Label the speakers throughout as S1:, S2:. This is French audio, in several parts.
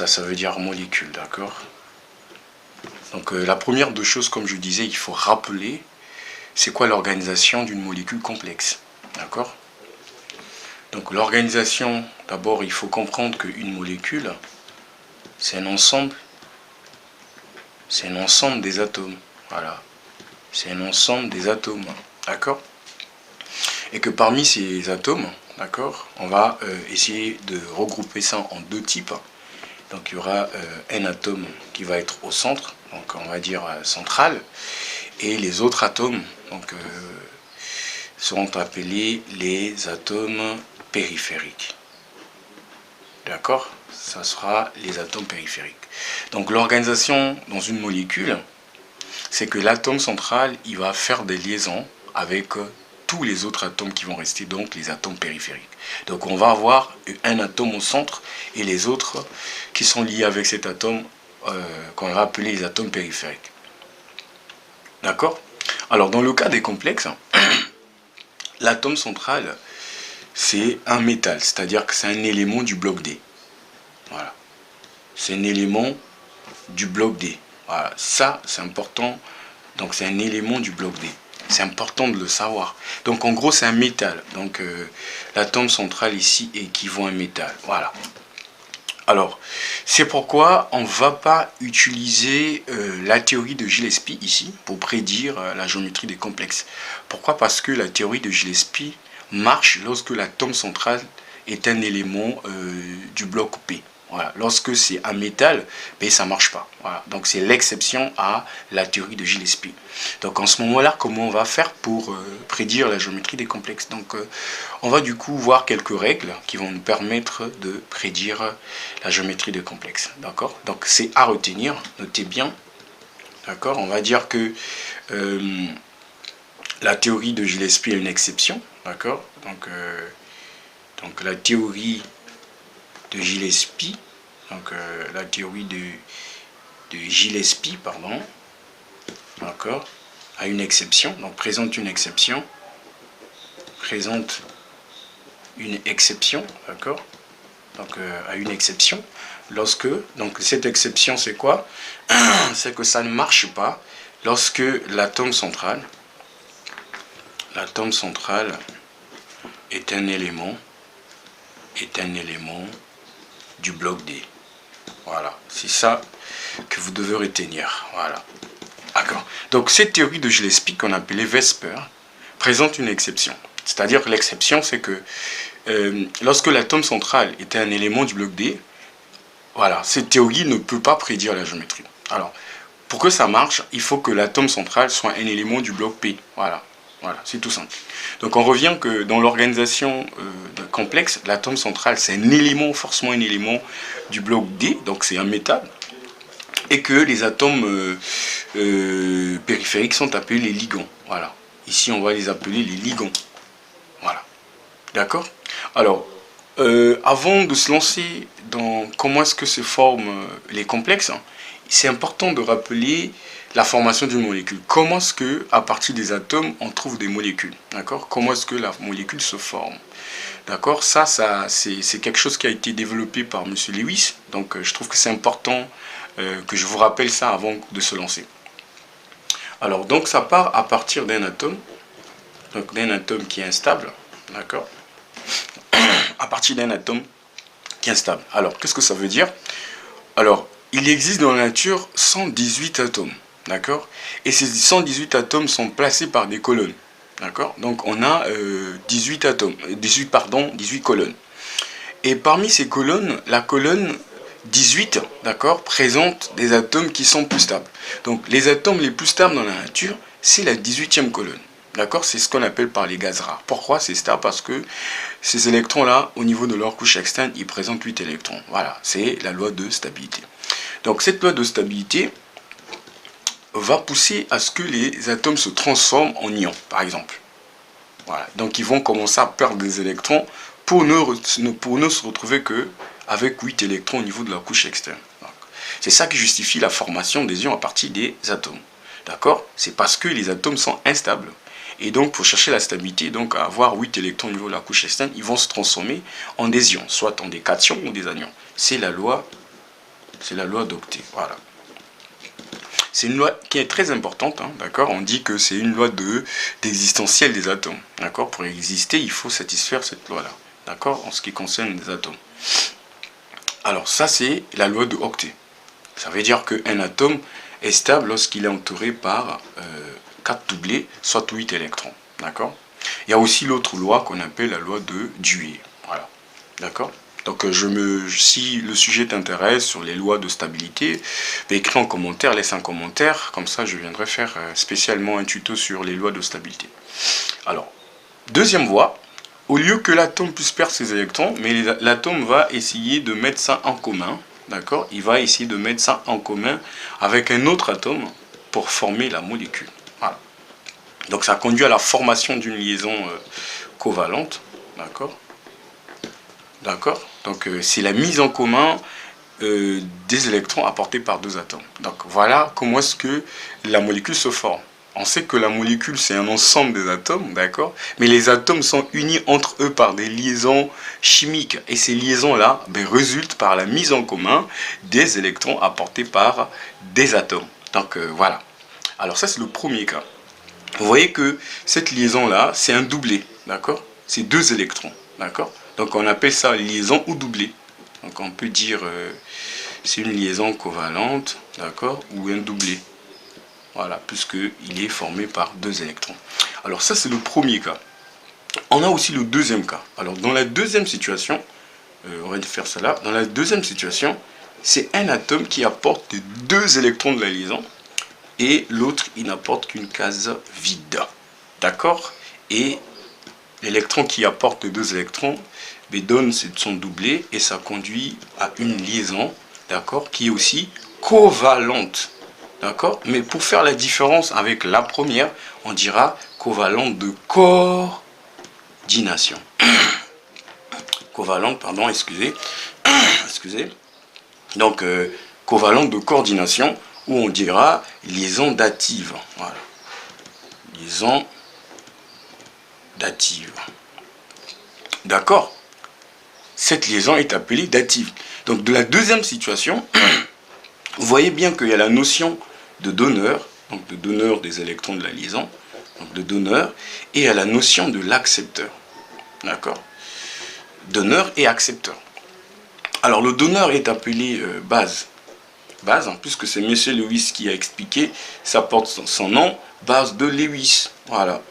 S1: ça veut dire molécule, d'accord? Donc la première deux choses, comme je disais, il faut rappeler, c'est quoi l'organisation d'une molécule complexe, d'accord? Donc l'organisation, d'abord, il faut comprendre qu'une molécule, c'est un ensemble des atomes, voilà. C'est un ensemble des atomes, d'accord? Et que parmi ces atomes, d'accord, on va essayer de regrouper ça en deux types. Donc il y aura un atome qui va être au centre, donc on va dire central, et les autres atomes donc, seront appelés les atomes périphériques. D'accord? Ça sera les atomes périphériques. Donc l'organisation dans une molécule, c'est que l'atome central, il va faire des liaisons avec tous les autres atomes qui vont rester, donc les atomes périphériques. Donc on va avoir un atome au centre et les autres qui sont liés avec cet atome qu'on va appeler les atomes périphériques. D'accord? Alors dans le cas des complexes, l'atome central, c'est un métal, c'est-à-dire que c'est un élément du bloc D. Voilà. C'est un élément du bloc D. Voilà. Ça, c'est important. Donc c'est un élément du bloc D. C'est important de le savoir. Donc en gros, c'est un métal. Donc l'atome central ici équivaut à un métal. Voilà. Alors, c'est pourquoi on ne va pas utiliser la théorie de Gillespie ici pour prédire la géométrie des complexes. Pourquoi? Parce que la théorie de Gillespie marche lorsque l'atome central est un élément du bloc P. Voilà. Lorsque c'est un métal, ben, ça ne marche pas. Voilà. Donc c'est l'exception à la théorie de Gillespie. Donc en ce moment-là, comment on va faire pour prédire la géométrie des complexes? Donc on va du coup voir quelques règles qui vont nous permettre de prédire la géométrie des complexes. D'accord? Donc c'est à retenir, notez bien. D'accord? On va dire que la théorie de Gillespie est une exception. D'accord? Donc la théorie de Gillespie, donc la théorie de Gillespie, pardon, d'accord, a une exception, donc présente une exception, d'accord, donc à une exception, lorsque, donc cette exception c'est quoi? C'est que ça ne marche pas lorsque l'atome central est un élément du bloc D. Voilà, c'est ça que vous devez retenir. Voilà. D'accord. Donc cette théorie de Gillespie qu'on appelait Vesper présente une exception. C'est-à-dire que l'exception, c'est que lorsque l'atome central est un élément du bloc D, voilà, cette théorie ne peut pas prédire la géométrie. Alors, pour que ça marche, il faut que l'atome central soit un élément du bloc P. Voilà. Voilà, c'est tout simple. Donc on revient que dans l'organisation complexe, l'atome central, c'est un élément, forcément un élément du bloc D, donc c'est un métal, et que les atomes périphériques sont appelés les ligands. Voilà. Ici, on va les appeler les ligands. Voilà. D'accord? Alors, avant de se lancer dans comment est-ce que se forment les complexes, hein, c'est important de rappeler la formation d'une molécule. Comment est-ce que, à partir des atomes, on trouve des molécules? D'accord? Comment est-ce que la molécule se forme? D'accord? Ça c'est quelque chose qui a été développé par M. Lewis. Donc, je trouve que c'est important que je vous rappelle ça avant de se lancer. Alors, donc, ça part à partir d'un atome. Donc, d'un atome qui est instable. D'accord? À partir d'un atome qui est instable. Alors, qu'est-ce que ça veut dire? Alors, il existe dans la nature 118 atomes. D'accord? Et ces 118 atomes sont placés par des colonnes. D'accord? Donc on a 18 colonnes. Et parmi ces colonnes, la colonne 18, d'accord, présente des atomes qui sont plus stables. Donc les atomes les plus stables dans la nature, c'est la 18e colonne. D'accord? C'est ce qu'on appelle par les gaz rares. Pourquoi c'est stable? Parce que ces électrons-là, au niveau de leur couche externe, ils présentent 8 électrons. Voilà, c'est la loi de stabilité. Donc cette loi de stabilité va pousser à ce que les atomes se transforment en ions, par exemple. Voilà. Donc ils vont commencer à perdre des électrons pour ne se retrouver qu'avec 8 électrons au niveau de la couche externe. C'est ça qui justifie la formation des ions à partir des atomes. D'accord? C'est parce que les atomes sont instables. Et donc pour chercher la stabilité, donc à avoir 8 électrons au niveau de la couche externe, ils vont se transformer en des ions, soit en des cations ou des anions. C'est la loi C'est la loi d'Octet, voilà. C'est une loi qui est très importante, hein, d'accord. On dit que c'est une loi d'existentielle des atomes, d'accord. Pour exister, il faut satisfaire cette loi-là, d'accord, en ce qui concerne les atomes. Alors ça, c'est la loi de Octet. Ça veut dire qu'un atome est stable lorsqu'il est entouré par 4 doublés, soit 8 électrons, d'accord. Il y a aussi l'autre loi qu'on appelle la loi de Dewey, voilà, d'accord. Donc si le sujet t'intéresse sur les lois de stabilité, écris en commentaire, laisse un commentaire, comme ça je viendrai faire spécialement un tuto sur les lois de stabilité. Alors, deuxième voie, au lieu que l'atome puisse perdre ses électrons, mais l'atome va essayer de mettre ça en commun, d'accord. Il va essayer de mettre ça en commun avec un autre atome pour former la molécule. Voilà. Donc ça conduit à la formation d'une liaison covalente, d'accord. D'accord. Donc c'est la mise en commun des électrons apportés par deux atomes. Donc voilà comment est-ce que la molécule se forme. On sait que la molécule c'est un ensemble des atomes, d'accord. Mais les atomes sont unis entre eux par des liaisons chimiques. Et ces liaisons-là résultent par la mise en commun des électrons apportés par des atomes. Donc voilà. Alors ça c'est le premier cas. Vous voyez que cette liaison-là c'est un doublé, d'accord. C'est deux électrons, d'accord. Donc on appelle ça liaison ou doublé. Donc on peut dire c'est une liaison covalente, d'accord, ou un doublé. Voilà, puisqu'il est formé par deux électrons. Alors ça c'est le premier cas. On a aussi le deuxième cas. Alors dans la deuxième situation, on va faire ça là. Dans la deuxième situation, c'est un atome qui apporte deux électrons de la liaison et l'autre il n'apporte qu'une case vide. D'accord. Et l'électron qui apporte deux électrons donne son doublé et ça conduit à une liaison, d'accord, qui est aussi covalente, d'accord. Mais pour faire la différence avec la première, on dira covalente de coordination. Covalente, pardon, excusez. Donc covalente de coordination, où on dira liaison dative. Voilà. Liaison dative. D'accord. Cette liaison est appelée dative. Donc de la deuxième situation, vous voyez bien qu'il y a la notion de donneur, donc de donneur des électrons de la liaison, donc de donneur, et il y a la notion de l'accepteur. D'accord. Donneur et accepteur. Alors le donneur est appelé base. Base, hein, puisque c'est M. Lewis qui a expliqué, ça porte son nom, base de Lewis. Voilà.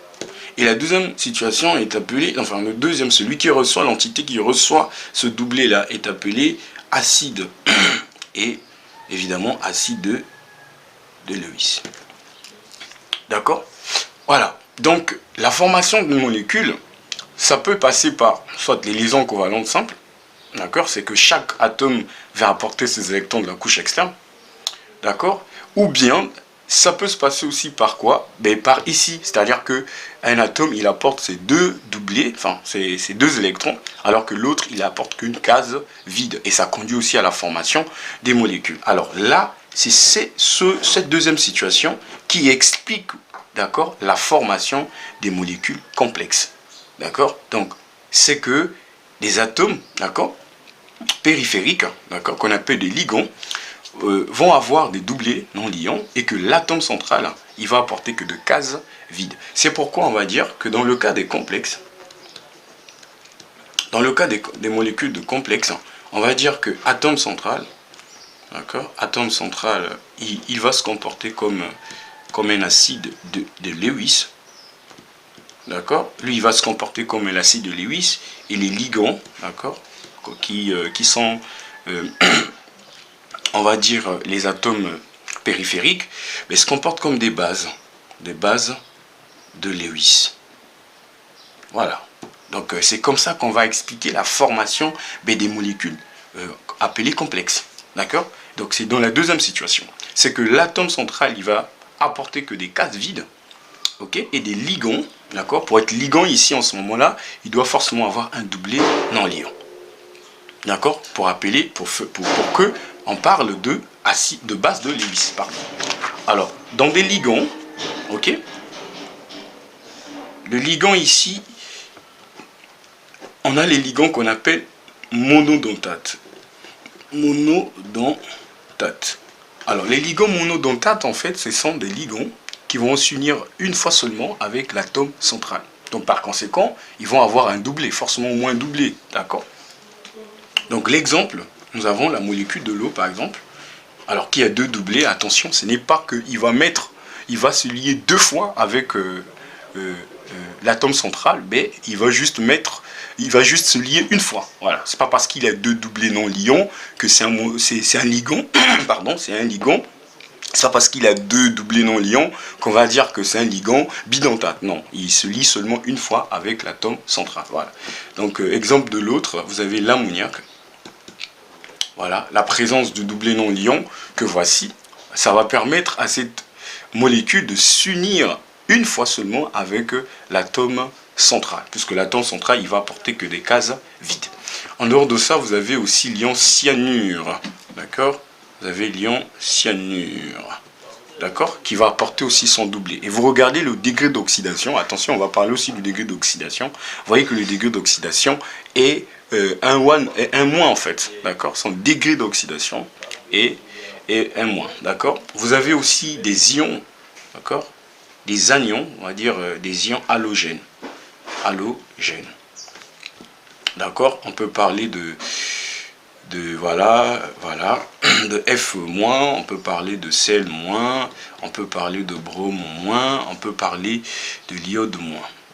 S1: Et la deuxième situation est appelée, enfin le deuxième, celui qui reçoit, l'entité qui reçoit ce doublé-là est appelé acide. Et évidemment acide de Lewis. D'accord. Voilà. Donc la formation d'une molécule, ça peut passer par soit les liaisons covalentes simples. D'accord. C'est que chaque atome va apporter ses électrons de la couche externe. D'accord. Ou bien ça peut se passer aussi par quoi? Par ici, c'est-à-dire qu'un atome, il apporte ses deux doublés, enfin ses deux électrons, alors que l'autre, il apporte qu'une case vide. Et ça conduit aussi à la formation des molécules. Alors là, c'est cette deuxième situation qui explique, d'accord, la formation des molécules complexes. D'accord. Donc, c'est que des atomes, d'accord, périphériques, d'accord, qu'on appelle des ligands, vont avoir des doublés non liants et que l'atome central, il va apporter que de cases vides. C'est pourquoi on va dire que dans le cas des complexes, dans le cas des molécules de complexes, on va dire que atome central, d'accord, atome central, il va se comporter comme un acide de Lewis, d'accord. Lui, il va se comporter comme l'acide de Lewis et les ligands, d'accord, qui sont on va dire les atomes périphériques, mais se comportent comme des bases de Lewis. Voilà. Donc c'est comme ça qu'on va expliquer la formation des molécules appelées complexes. D'accord. Donc c'est dans la deuxième situation. C'est que l'atome central, il va apporter que des cases vides, ok, et des ligands, d'accord. Pour être ligand ici en ce moment-là, il doit forcément avoir un doublé non liant. D'accord. Pour que on parle de base de Lewis. Pardon. Alors, dans des ligands, ok, le ligand ici, on a les ligands qu'on appelle monodentates. Monodentate. monodentate. Alors, les ligands monodentates, en fait, ce sont des ligands qui vont s'unir une fois seulement avec l'atome central. Donc, par conséquent, ils vont avoir un doublé, forcément au moins doublé, d'accord? Donc, l'exemple, nous avons la molécule de l'eau, par exemple. Alors, qui a deux doublés, attention, ce n'est pas qu'il va se lier deux fois avec l'atome central, mais il va juste se lier une fois. Voilà, c'est pas parce qu'il a deux doublés non liants que c'est un ligand, pardon, c'est un ligand. C'est pas parce qu'il a deux doublés non liants qu'on va dire que c'est un ligand bidentate. Non, il se lie seulement une fois avec l'atome central. Voilà. Donc, exemple de l'autre, vous avez l'ammoniac. Voilà, la présence de doublés non liants que voici, ça va permettre à cette molécule de s'unir une fois seulement avec l'atome central, puisque l'atome central, il va apporter que des cases vides. En dehors de ça, vous avez aussi l'ion cyanure, d'accord? Vous avez l'ion cyanure, d'accord? Qui va apporter aussi son doublé. Et vous regardez le degré d'oxydation, attention, on va parler aussi du degré d'oxydation. Vous voyez que le degré d'oxydation est un moins en fait, d'accord? Son degré d'oxydation est un moins, d'accord? Vous avez aussi des ions, d'accord? Des anions, on va dire des ions halogènes. Halogènes. D'accord? On peut parler de voilà, de F-, on peut parler de sel-, on peut parler de brome-, on peut parler de l'iode-.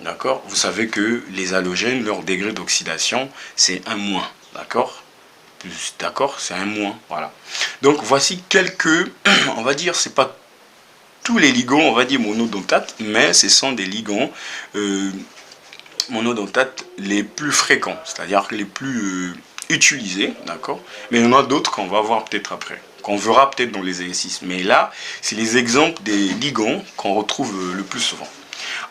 S1: D'accord? Vous savez que les halogènes, leur degré d'oxydation, c'est un moins. D'accord? D'accord? C'est un moins. Voilà. Donc, voici quelques, on va dire, c'est pas tous les ligands, on va dire monodentates, mais ce sont des ligands monodentates les plus fréquents, c'est-à-dire les plus utilisés, d'accord? Mais il y en a d'autres qu'on va voir peut-être après, qu'on verra peut-être dans les exercices. Mais là, c'est les exemples des ligands qu'on retrouve le plus souvent.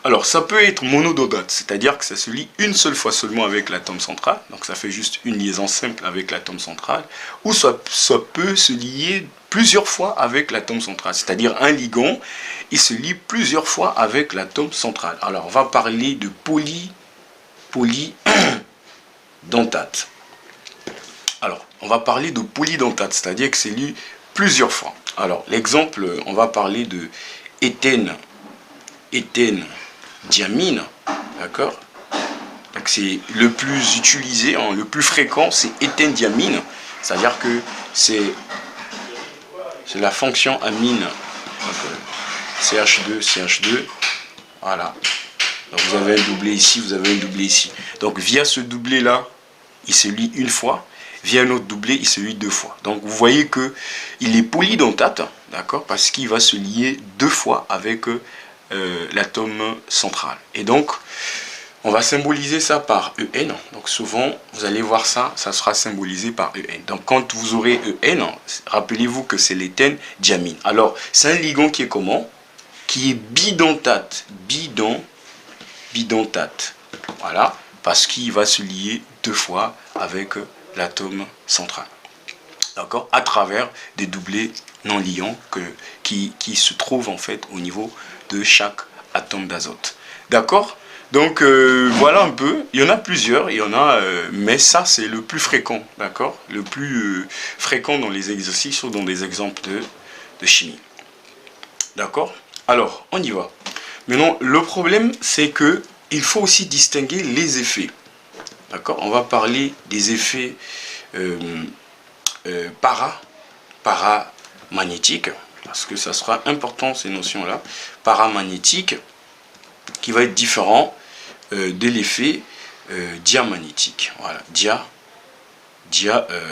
S1: Alors, ça peut être monododate, c'est-à-dire que ça se lie une seule fois seulement avec l'atome central, donc ça fait juste une liaison simple avec l'atome central, ou ça peut se lier plusieurs fois avec l'atome central, c'est-à-dire un ligand, il se lie plusieurs fois avec l'atome central. Alors, on va parler de polydentate. Alors, on va parler de polydentate, c'est-à-dire que c'est lié plusieurs fois. Alors, l'exemple, on va parler de éthène-diamine, d'accord? Donc, c'est le plus utilisé, le plus fréquent, c'est éthène-diamine, c'est-à-dire que c'est la fonction amine, donc, CH2, voilà. Donc, vous avez un doublé ici, vous avez un doublé ici. Donc, via ce doublé-là, il se lie une fois. Via un autre doublé, il se lie deux fois. Donc, vous voyez qu'il est polydentate, d'accord, parce qu'il va se lier deux fois avec l'atome central. Et donc, on va symboliser ça par EN. Donc, souvent, vous allez voir ça, ça sera symbolisé par EN. Donc, quand vous aurez EN, rappelez-vous que c'est l'éthène-diamine. Alors, c'est un ligand qui est comment? Qui est bidentate. Bidentate. Voilà, parce qu'il va se lier deux fois avec l'atome central. D'accord? À travers des doublés non liants qui se trouvent en fait au niveau de chaque atome d'azote. D'accord? Donc voilà un peu, il y en a plusieurs, mais ça c'est le plus fréquent, d'accord? Le plus fréquent dans les exercices ou dans des exemples de chimie. D'accord? Alors, on y va. Maintenant, le problème c'est que il faut aussi distinguer les effets. D'accord? On va parler des effets paramagnétiques, parce que ça sera important ces notions-là. Paramagnétique, qui va être différent de l'effet diamagnétique. Voilà,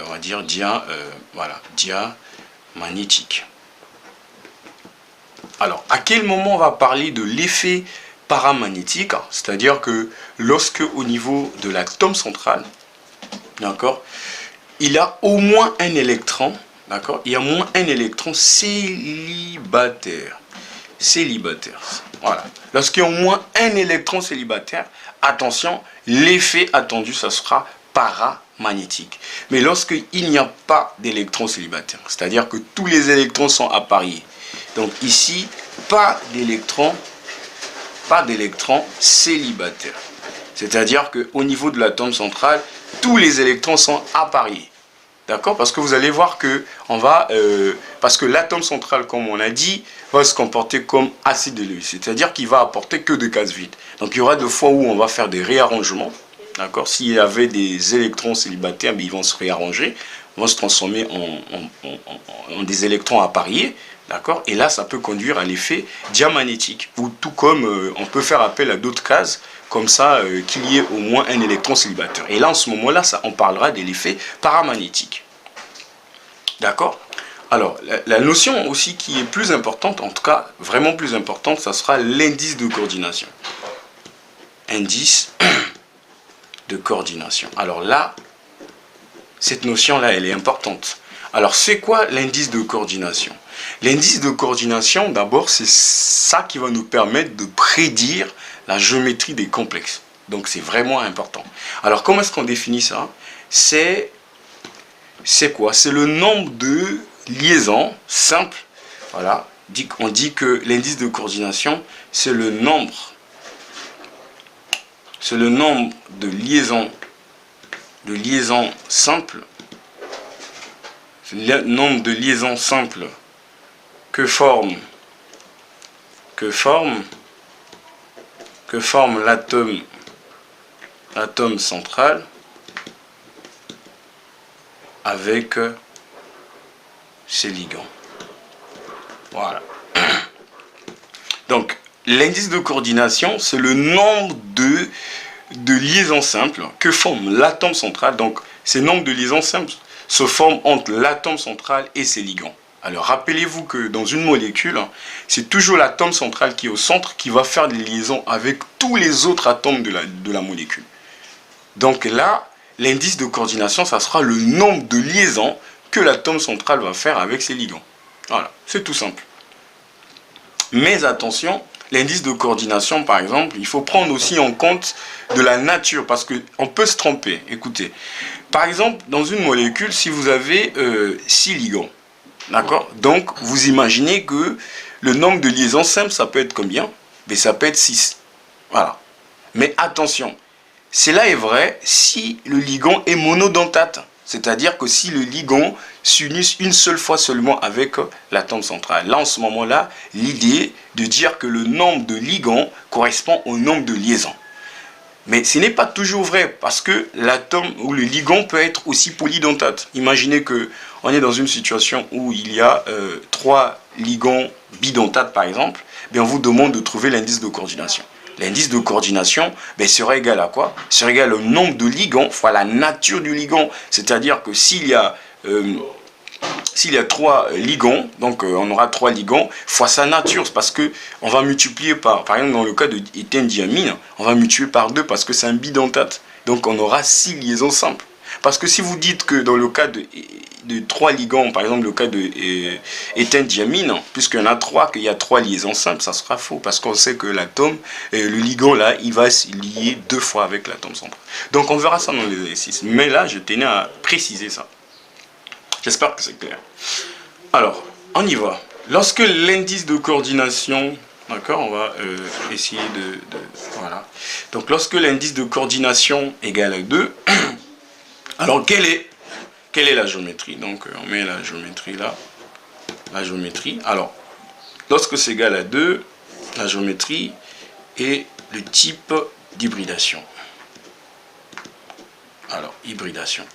S1: on va dire diamagnétique. Alors, à quel moment on va parler de l'effet paramagnétique? C'est-à-dire que lorsque au niveau de l'atome central, d'accord, il a au moins un électron, d'accord, il y a au moins un électron célibataire. Voilà. Lorsqu'il y a au moins un électron célibataire, attention, l'effet attendu, ça sera paramagnétique. Mais lorsqu'il n'y a pas d'électron célibataire, c'est-à-dire que tous les électrons sont appariés, donc ici, pas d'électron célibataire. C'est-à-dire qu'au niveau de l'atome central, tous les électrons sont appariés. D'accord? Parce que vous allez voir que on va... parce que l'atome central, comme on a dit, va se comporter comme acide de Lewis. C'est-à-dire qu'il va apporter que des cases vides. Donc il y aura des fois où on va faire des réarrangements. D'accord? S'il y avait des électrons célibataires, ils vont se réarranger, vont se transformer en des électrons appariés. D'accord? Et là, ça peut conduire à l'effet diamagnétique. Ou tout comme on peut faire appel à d'autres cases, comme ça, qu'il y ait au moins un électron célibataire. Et là, en ce moment-là, on parlera de l'effet paramagnétique. D'accord? Alors, la notion aussi qui est plus importante, en tout cas, vraiment plus importante, ça sera l'indice de coordination. Indice de coordination. Alors là, cette notion-là, elle est importante. Alors, c'est quoi l'indice de coordination? L'indice de coordination, d'abord, c'est ça qui va nous permettre de prédire la géométrie des complexes. Donc, c'est vraiment important. Alors, comment est-ce qu'on définit ça? C'est quoi? C'est le nombre de liaisons simples. Voilà. On dit que l'indice de coordination, c'est le nombre de liaisons simples. Le nombre de liaisons simples que forme l'atome central avec ses ligands. Voilà. Donc, l'indice de coordination, c'est le nombre de liaisons simples que forme l'atome central. Donc, ces nombres de liaisons simples se forment entre l'atome central et ses ligands. Alors, rappelez-vous que dans une molécule, c'est toujours l'atome central qui est au centre qui va faire des liaisons avec tous les autres atomes de la molécule. Donc là, l'indice de coordination, ça sera le nombre de liaisons que l'atome central va faire avec ses ligands. Voilà, c'est tout simple. Mais attention, l'indice de coordination, par exemple, il faut prendre aussi en compte de la nature, parce qu'on peut se tromper. Écoutez, par exemple, dans une molécule, si vous avez 6 ligands, d'accord? Donc, vous imaginez que le nombre de liaisons simples, ça peut être combien? Mais ça peut être 6. Voilà. Mais attention, cela est vrai si le ligand est monodentate. C'est-à-dire que si le ligand s'unit une seule fois seulement avec l'atome central. Là, en ce moment-là, l'idée de dire que le nombre de ligands correspond au nombre de liaisons. Mais ce n'est pas toujours vrai, parce que l'atome ou le ligand peut être aussi polydentate. Imaginez qu'on est dans une situation où il y a 3 ligands bidentates, par exemple, bien on vous demande de trouver l'indice de coordination. L'indice de coordination sera égal à quoi? Sera égal au nombre de ligands fois la nature du ligand. C'est-à-dire que s'il y a 3 ligands, donc on aura 3 ligands fois sa nature, parce que on va multiplier par exemple dans le cas de éthène-diamine, on va multiplier par 2 parce que c'est un bidentate. Donc on aura 6 liaisons simples. Parce que si vous dites que dans le cas de 3 ligands, par exemple le cas de éthène-diamine, puisqu'il y en a 3, qu'il y a 3 liaisons simples, ça sera faux. Parce qu'on sait que l'atome, le ligand là, il va se lier 2 fois avec l'atome central. Donc on verra ça dans les exercices. Mais là, je tenais à préciser ça. J'espère que c'est clair. Alors, on y va. Lorsque l'indice de coordination... D'accord, on va essayer voilà. Donc, lorsque l'indice de coordination égale à 2, alors quelle est la géométrie? Donc, on met la géométrie là. La géométrie. Alors, lorsque c'est égal à 2, la géométrie est le type d'hybridation. Alors, hybridation.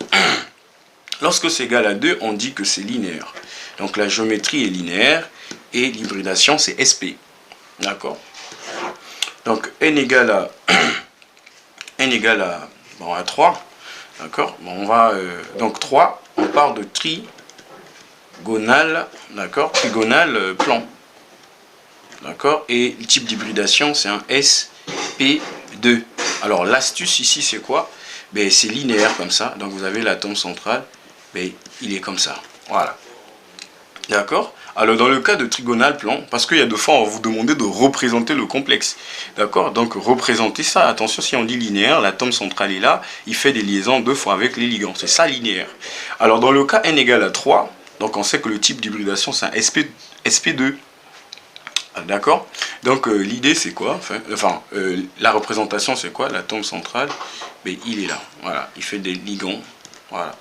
S1: Lorsque c'est égal à 2, on dit que c'est linéaire. Donc, la géométrie est linéaire et l'hybridation, c'est SP. D'accord. Donc n égale à 3. D'accord. Bon, on va donc 3, on part de trigonal, d'accord, trigonal plan. D'accord. Et le type d'hybridation, c'est un SP2. Alors l'astuce ici, c'est quoi? C'est linéaire comme ça. Donc vous avez l'atome central, il est comme ça. Voilà. D'accord. Alors dans le cas de trigonal plan, parce qu'il y a deux fois on va vous demander de représenter le complexe. D'accord. Donc représenter ça, attention, si on dit linéaire, l'atome central est là, il fait des liaisons 2 fois avec les ligands. C'est ça linéaire. Alors dans le cas n égale à 3, donc on sait que le type d'hybridation c'est un SP2. D'accord. Donc l'idée c'est quoi? La représentation c'est quoi? L'atome central, il est là. Voilà, il fait des ligands. Voilà.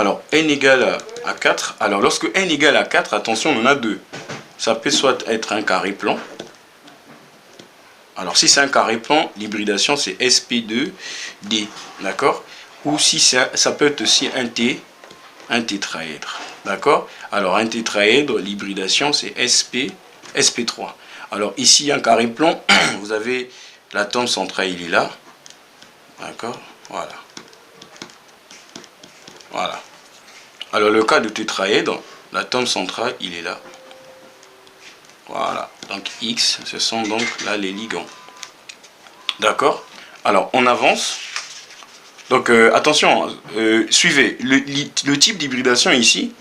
S1: Alors, n égale à 4. Alors, lorsque n égale à 4, attention, on en a deux. Ça peut soit être un carré plan. Alors, si c'est un carré plan, l'hybridation, c'est sp2d. D'accord? Ou si ça peut être aussi un tétraèdre. D'accord? Alors, un tétraèdre, l'hybridation, c'est sp3. Alors, ici, un carré plan, vous avez l'atome central, il est là. D'accord? Voilà. Voilà. Alors, le cas de tétraèdre, l'atome central, il est là. Voilà. Donc, X, ce sont donc là les ligands. D'accord? Alors, on avance. Donc, attention, suivez. Le type d'hybridation ici,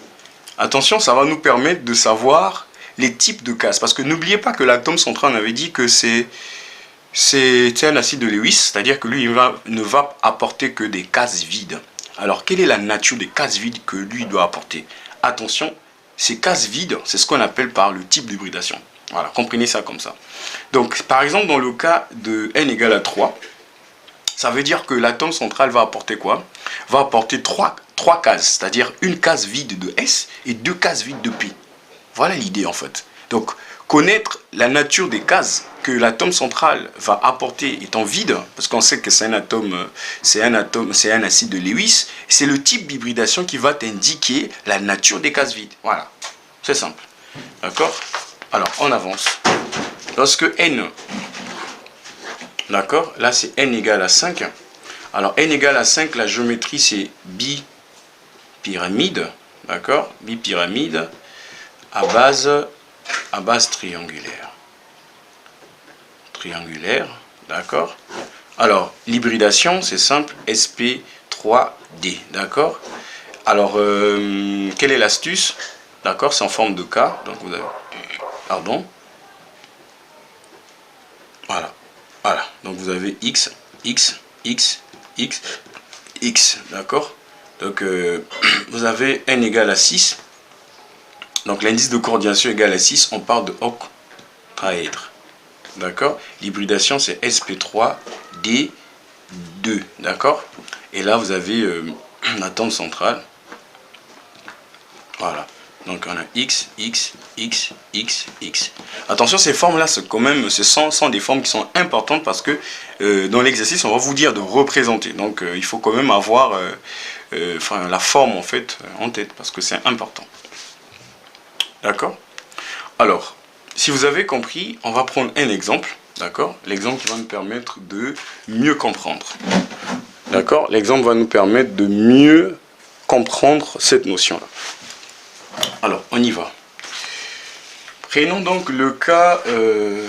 S1: attention, ça va nous permettre de savoir les types de cases. Parce que n'oubliez pas que l'atome central, on avait dit que c'est un acide de Lewis, c'est-à-dire que lui, ne va apporter que des cases vides. Alors, quelle est la nature des cases vides que lui doit apporter? Attention, ces cases vides, c'est ce qu'on appelle par le type d'hybridation. Voilà, comprenez ça comme ça. Donc, par exemple, dans le cas de n égale à 3, ça veut dire que l'atome central va apporter quoi? Va apporter trois cases, c'est-à-dire une case vide de S et deux cases vides de P. Voilà l'idée en fait. Donc, connaître la nature des cases que l'atome central va apporter étant vide, parce qu'on sait que c'est un acide de Lewis, c'est le type d'hybridation qui va t'indiquer la nature des cases vides. Voilà, c'est simple. D'accord? Alors, on avance. Lorsque n, d'accord, là c'est n égale à 5. Alors, n égale à 5, la géométrie c'est bipyramide, d'accord, bipyramide à base triangulaire. Triangulaire, d'accord. Alors, l'hybridation, c'est simple, sp3d, d'accord. Alors, quelle est l'astuce? D'accord, c'est en forme de K, donc vous avez... Pardon. Voilà, voilà. Donc, vous avez x, x, x, x, x, d'accord. Donc, vous avez n égale à 6. Donc l'indice de coordination égale à 6, on parle de octaèdre. D'accord? L'hybridation c'est sp3d2. D'accord? Et là vous avez l'atome central. Voilà. Donc on a x, x, x, x, x. Attention, ces formes-là, ce sont des formes qui sont importantes parce que dans l'exercice, on va vous dire de représenter. Donc il faut quand même avoir la forme en fait en tête parce que c'est important. D'accord? Alors, si vous avez compris, on va prendre un exemple. D'accord? L'exemple qui va nous permettre de mieux comprendre. D'accord? L'exemple va nous permettre de mieux comprendre cette notion-là. Alors, on y va. Prenons donc le cas...